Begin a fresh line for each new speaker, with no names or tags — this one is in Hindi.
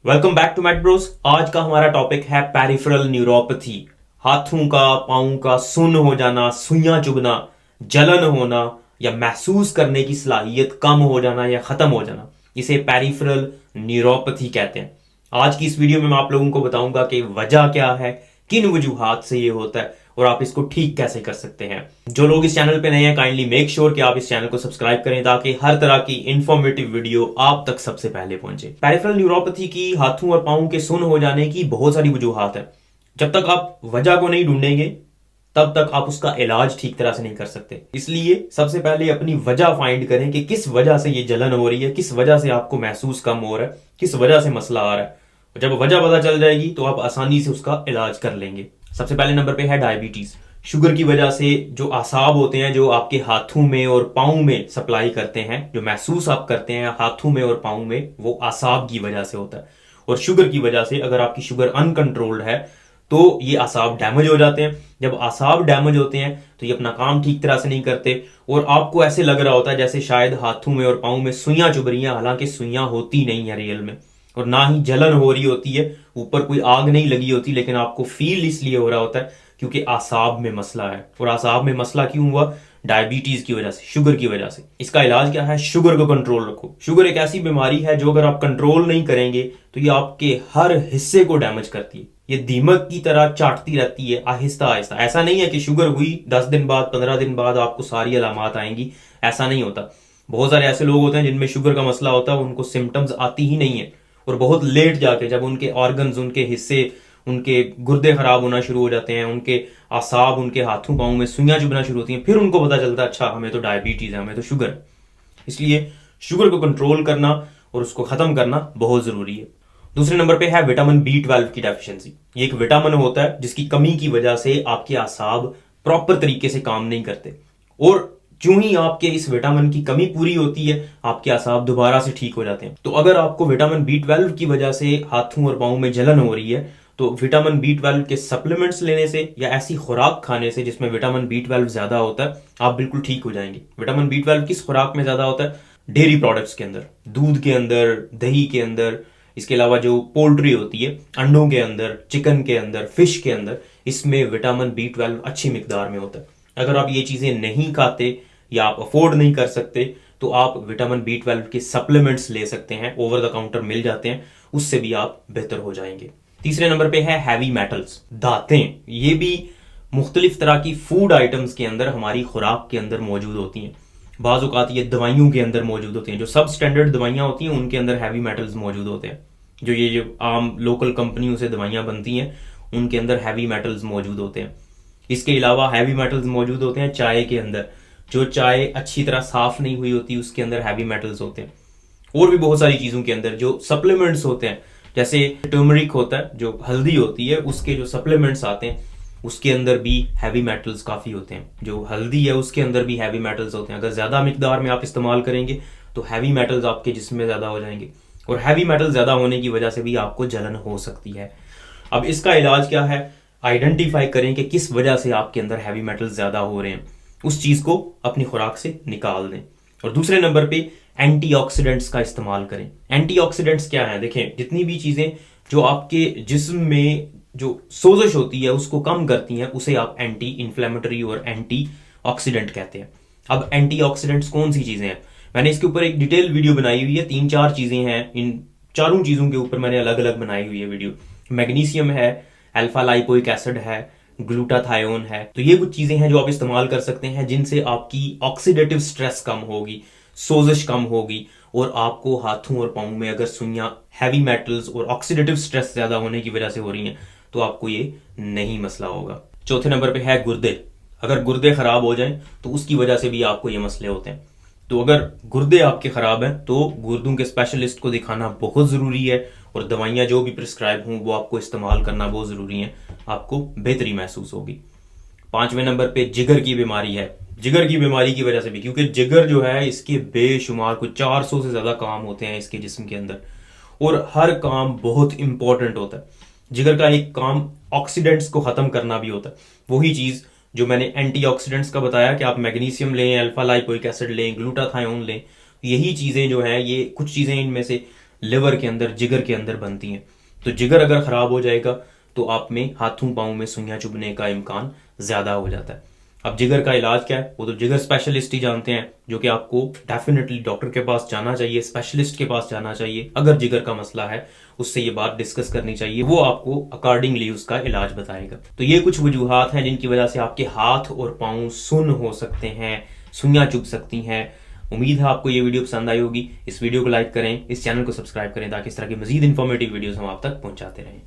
Welcome back to Mat Bros. आज का हमारा टॉपिक है पेरिफेरल न्यूरोपैथी। हाथों का, पांव का सुन्न हो जाना, सुइयां चुभना, जलन होना या महसूस करने की सलाहियत कम हो जाना या खत्म हो जाना, इसे पेरिफेरल न्यूरोपैथी कहते हैं। आज की इस वीडियो में मैं आप लोगों को बताऊंगा कि वजह क्या है, किन वजूहात से ये होता है और आप इसको ठीक कैसे कर सकते हैं। जो लोग इस चैनल पे नए हैं, काइंडली मेक श्योर कि आप इस चैनल को सब्सक्राइब करें ताकि हर तरह की इंफॉर्मेटिव वीडियो आप तक सबसे पहले पहुंचे। पेरिफेरल न्यूरोपैथी की, हाथों और पांवों के सुन्न हो जाने की बहुत सारी वजूहात है। जब तक आप वजह को नहीं ढूंढेंगे तब तक आप उसका इलाज ठीक तरह से नहीं कर सकते। इसलिए सबसे पहले अपनी वजह फाइंड करें कि किस वजह से ये जलन हो रही है, किस वजह से आपको महसूस कम हो रहा है, किस वजह से मसला आ रहा है। जब वजह पता चल जाएगी तो आप आसानी से उसका इलाज कर लेंगे। सबसे पहले नंबर पे है डायबिटीज। शुगर की वजह से जो आसाब होते हैं, जो आपके हाथों में और पाँव में सप्लाई करते हैं, जो महसूस आप करते हैं हाथों में और पाँव में, वो आसाब की वजह से होता है। और शुगर की वजह से अगर आपकी शुगर अनकंट्रोल्ड है तो ये आसाब डैमेज हो जाते हैं। जब आसाब डैमेज होते हैं तो ये अपना काम ठीक तरह से नहीं करते और आपको ऐसे लग रहा होता है जैसे शायद हाथों में और पाँव में सुइयां चुभ रही हैं, हालांकि सुइयां होती नहीं है रियल में, और ना ही जलन हो रही होती है, ऊपर कोई आग नहीं लगी होती, लेकिन आपको फील इसलिए हो रहा होता है क्योंकि आसाब में मसला है। और आसाब में मसला क्यों हुआ? डायबिटीज की वजह से, शुगर की वजह से। इसका इलाज क्या है? शुगर को कंट्रोल रखो। शुगर एक ऐसी बीमारी है जो अगर आप कंट्रोल नहीं करेंगे तो ये आपके हर हिस्से को डैमेज करती है। ये दीमक की तरह चाटती रहती है आहिस्ता आहिस्ता। ऐसा नहीं है कि शुगर हुई 10 दिन बाद, 15 दिन बाद आपको सारी अलामात आएंगी, ऐसा नहीं होता। बहुत सारे ऐसे लोग होते हैं जिनमें शुगर का मसला होता है, उनको सिम्टम्स आती ही नहीं है, और बहुत लेट जाके जब उनके ऑर्गन्स, उनके हिस्से, उनके गुर्दे खराब होना शुरू हो जाते हैं, उनके आसाब, उनके हाथों पाँव में सुइयां चुभना शुरू होती हैं, फिर उनको पता चलता है अच्छा हमें तो डायबिटीज है, हमें तो शुगर है। इसलिए शुगर को कंट्रोल करना और उसको खत्म करना बहुत जरूरी है। दूसरे नंबर पे है विटामिन B12 की डेफिशिएंसी। ये एक विटामिन होता है जिसकी कमी की वजह से आपके आसाब प्रॉपर तरीके से काम नहीं करते, और जो ही आपके इस विटामिन की कमी पूरी होती है आपके आसाब दोबारा से ठीक हो जाते हैं। तो अगर आपको विटामिन B12 की वजह से हाथों और पाँव में जलन हो रही है तो विटामिन B12 के सप्लीमेंट्स लेने से या ऐसी खुराक खाने से जिसमें विटामिन B12 ज्यादा होता है आप बिल्कुल ठीक हो जाएंगे। विटामिन B12 किस खुराक में ज्यादा होता है? डेयरी प्रोडक्ट्स के अंदर, दूध के अंदर, दही के अंदर, इसके अलावा जो पोल्ट्री होती है, अंडों के अंदर, चिकन के अंदर, फिश के अंदर, इसमें विटामिन B12 अच्छी मिकदार में होता है। अगर आप ये चीजें नहीं खाते या आप अफोर्ड नहीं कर सकते तो आप विटामिन B12 के सप्लीमेंट्स ले सकते हैं, ओवर द काउंटर मिल जाते हैं, उससे भी आप बेहतर हो जाएंगे। तीसरे नंबर पे है हैवी मेटल्स, धातें। ये भी मुख्तलिफ तरह की फूड आइटम्स के अंदर, हमारी खुराक के अंदर मौजूद होती हैं। बाज़ औक़ात ये दवाइयों के अंदर मौजूद होती हैं, जो सब स्टैंडर्ड दवाइयाँ होती हैं उनके अंदर हैवी मेटल्स मौजूद होते हैं। जो आम लोकल कंपनियों से दवाइयाँ बनती हैं उनके अंदर हैवी मेटल्स मौजूद होते हैं। इसके अलावा हैवी मेटल्स मौजूद होते हैं चाय के अंदर। जो चाय अच्छी तरह साफ नहीं हुई होती उसके अंदर हैवी मेटल्स होते हैं। और भी बहुत सारी चीज़ों के अंदर जो सप्लीमेंट्स होते हैं, जैसे टर्मरिक होता है, जो हल्दी होती है, उसके जो सप्लीमेंट्स आते हैं उसके अंदर भी हैवी मेटल्स काफ़ी होते हैं। जो हल्दी है उसके अंदर भी हैवी मेटल्स होते हैं। अगर ज़्यादा मिकदार में आप इस्तेमाल करेंगे तो हैवी मेटल्स आपके जिस्म में ज़्यादा हो जाएंगे, और हैवी मेटल ज़्यादा होने की वजह से भी आपको जलन हो सकती है। अब इसका इलाज क्या है? आइडेंटिफाई करें कि किस वजह से आपके अंदर हैवी मेटल्स ज़्यादा हो रहे हैं, उस चीज़ को अपनी खुराक से निकाल दें। और दूसरे नंबर पे एंटीऑक्सीडेंट्स का इस्तेमाल करें। एंटीऑक्सीडेंट्स क्या है? देखें, जितनी भी चीज़ें जो आपके जिस्म में जो सोजश होती है उसको कम करती हैं उसे आप एंटी इन्फ्लेमेटरी और एंटी ऑक्सीडेंट कहते हैं। अब एंटीऑक्सीडेंट्स कौन सी चीज़ें हैं? मैंने इसके ऊपर एक डिटेल वीडियो बनाई हुई है, 3-4 चीज़ें हैं, इन चारों चीज़ों के ऊपर मैंने अलग अलग बनाई हुई है वीडियो। मैग्नीशियम है, अल्फा लाइपोइक एसिड है, ग्लूटाथायोन है। तो ये कुछ चीज़ें हैं जो आप इस्तेमाल कर सकते हैं जिनसे आपकी ऑक्सीडेटिव स्ट्रेस कम होगी, सोजश कम होगी, और आपको हाथों और पाँव में अगर सुइयां हैवी मेटल्स और ऑक्सीडेटिव स्ट्रेस ज़्यादा होने की वजह से हो रही हैं तो आपको ये नहीं मसला होगा। चौथे नंबर पे है गुर्दे। अगर गुर्दे खराब हो जाएं तो उसकी वजह से भी आपको ये मसले होते हैं। तो अगर गुर्दे आपके खराब हैं तो गुर्दों के स्पेशलिस्ट को दिखाना बहुत ज़रूरी है, और दवाइयाँ जो भी प्रिस्क्राइब हों वो आपको इस्तेमाल करना बहुत ज़रूरी है, आपको बेहतरी महसूस होगी। पांचवें नंबर पे जिगर की बीमारी है। जिगर की बीमारी की वजह से भी, क्योंकि जिगर जो है इसके बेशुमार कुछ 400 से ज़्यादा काम होते हैं इसके जिस्म के अंदर, और हर काम बहुत इंपॉर्टेंट होता है। जिगर का एक काम ऑक्सीडेंट्स को ख़त्म करना भी होता है। वही चीज़ जो मैंने एंटीऑक्सीडेंट्स का बताया कि आप मैग्नीशियम लें, अल्फा लाइपोइक एसिड लें, ग्लूटाथायोन लें, यही चीज़ें जो हैं, ये कुछ चीज़ें इनमें से लिवर के अंदर, जिगर के अंदर बनती हैं। तो जिगर अगर खराब हो जाएगा तो आप में हाथों पाँव में सुइयां चुभने का इम्कान ज्यादा हो जाता है। अब जिगर का इलाज क्या है वो तो जिगर स्पेशलिस्ट ही जानते हैं, जो कि आपको डेफिनेटली डॉक्टर के पास जाना चाहिए, स्पेशलिस्ट के पास जाना चाहिए। अगर जिगर का मसला है उससे ये बात डिस्कस करनी चाहिए, वो आपको अकॉर्डिंगली उसका इलाज बताएगा। तो ये कुछ वजूहात हैं जिनकी वजह से आपके हाथ और पाँव सुन्न हो सकते हैं, सुइयां चुभ सकती हैं। उम्मीद है आपको ये वीडियो पसंद आई होगी। इस वीडियो को लाइक करें, इस चैनल को सब्सक्राइब करें ताकि इस तरह की मजीद इंफॉर्मेटिव वीडियोस हम आप तक पहुंचाते रहें।